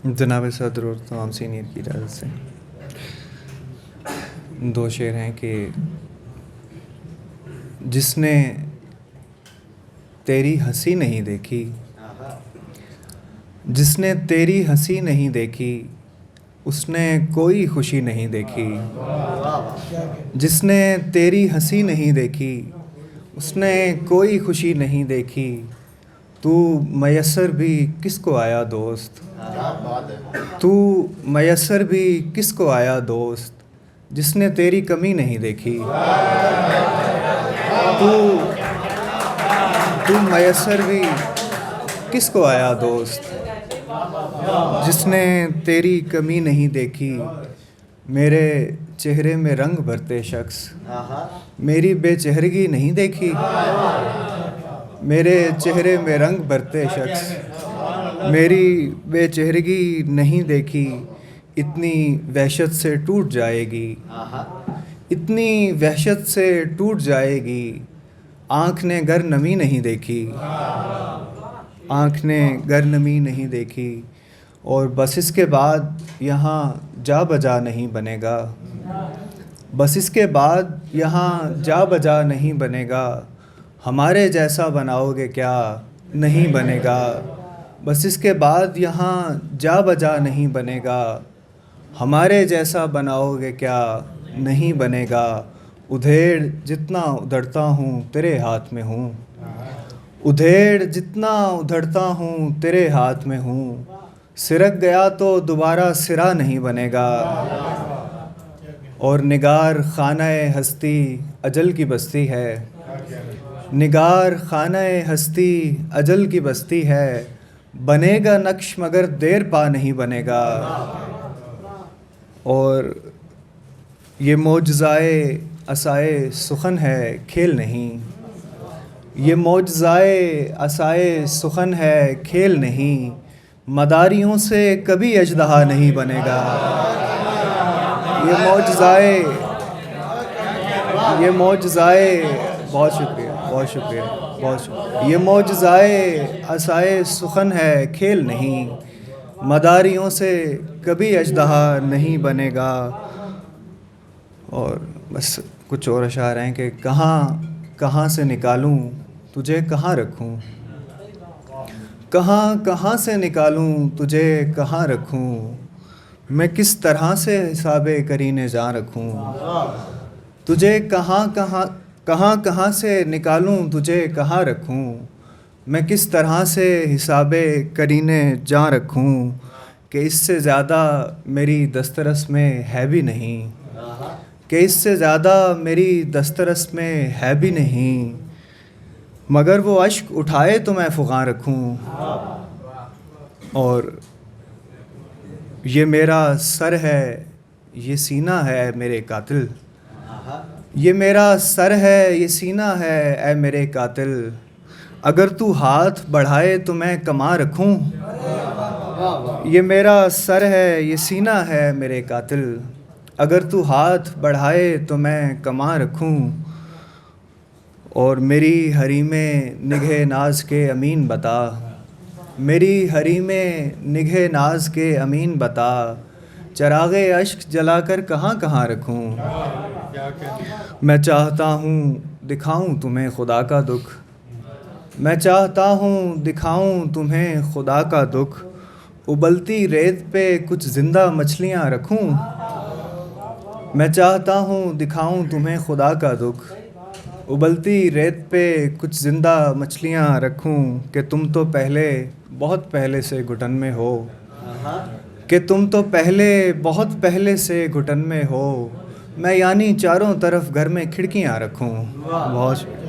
جناب صدر اور تمام سینئر کی اجازت سے دو شعر ہیں کہ جس نے تیری ہنسی نہیں دیکھی، جس نے تیری ہنسی نہیں دیکھی اس نے کوئی خوشی نہیں دیکھی، جس نے تیری ہنسی نہیں دیکھی اس نے کوئی خوشی نہیں دیکھی، تو میسر بھی کس کو آیا دوست، تو میسر بھی کس کو آیا دوست جس نے تیری کمی نہیں دیکھی، تو میسر بھی کس کو آیا دوست جس نے تیری کمی نہیں دیکھی۔ میرے چہرے میں رنگ بھرتے شخص میری بے چہرگی نہیں دیکھی، میرے چہرے میں رنگ بھرتے شخص میری بے چہرگی نہیں دیکھی، اتنی وحشت سے ٹوٹ جائے گی، اتنی وحشت سے ٹوٹ جائے گی، آنکھ نے گر نمی نہیں دیکھی، آنکھ نے گر نمی نہیں دیکھی۔ اور بس اس کے بعد یہاں جا بجا نہیں بنے گا، بس اس کے بعد یہاں جا بجا نہیں بنے گا، ہمارے جیسا بناؤ گے کیا نہیں بنے گا، بس اس کے بعد یہاں جا بجا نہیں بنے گا، ہمارے جیسا بناؤ گے کیا نہیں بنے گا، ادھیڑ جتنا ادھڑتا ہوں تیرے ہاتھ میں ہوں، ادھیڑ جتنا ادھڑتا ہوں تیرے ہاتھ میں ہوں، سرک گیا تو دوبارہ سرا نہیں بنے گا، اور نگار خانہ ہستی اجل کی بستی ہے، نگار خانہ ہستی اجل کی بستی ہے، بنے گا نقش مگر دیر پا نہیں بنے گا، اور یہ معجزائے عصائے سخن ہے کھیل نہیں، یہ معجزائے عصائے سخن ہے کھیل نہیں، مداریوں سے کبھی اژدہا نہیں بنے گا، یہ معجزائے بہت شکریہ بہت شکریہ بہت شکریہ، یہ معجزائے عصائے سخن ہے کھیل نہیں، مداریوں سے کبھی اژدہا نہیں بنے گا۔ اور بس کچھ اور اشعار ہیں کہ کہاں سے نکالوں تجھے کہاں رکھوں، کہاں سے نکالوں تجھے کہاں رکھوں، میں کس طرح سے حساب کرینِ جاں رکھوں، تجھے کہاں سے نکالوں تجھے کہاں رکھوں، میں کس طرح سے حساب کرینِ جاں رکھوں، کہ اس سے زیادہ میری دسترس میں ہے بھی نہیں، کہ اس سے زیادہ میری دسترس میں ہے بھی نہیں، مگر وہ اشک اٹھائے تو میں فغاں رکھوں، اور یہ میرا سر ہے یہ سینہ ہے میرے قاتل، یہ میرا سر ہے یہ سینہ ہے اے میرے قاتل، اگر تو ہاتھ بڑھائے تو میں کماں رکھوں، یہ میرا سر ہے یہ سینہ ہے میرے قاتل، اگر تو ہاتھ بڑھائے تو میں کماں رکھوں، اور میری حریم نگہ ناز کے امین بتا، میری حریم نگہ ناز کے امین بتا، چراغ اشک جلا کر کہاں رکھوں، میں چاہتا ہوں دکھاؤں تمہیں خدا کا دکھ، میں چاہتا ہوں دکھاؤں تمہیں خدا کا دکھ، ابلتی ریت پہ کچھ زندہ مچھلیاں رکھوں، میں چاہتا ہوں دکھاؤں تمہیں خدا کا دکھ، ابلتی ریت پہ کچھ زندہ مچھلیاں رکھوں، کہ تم تو پہلے بہت پہلے سے گھٹن میں ہو، کہ تم تو پہلے بہت پہلے سے گھٹن میں ہو، میں یعنی چاروں طرف گھر میں کھڑکیاں رکھوں۔ بہت شکریہ۔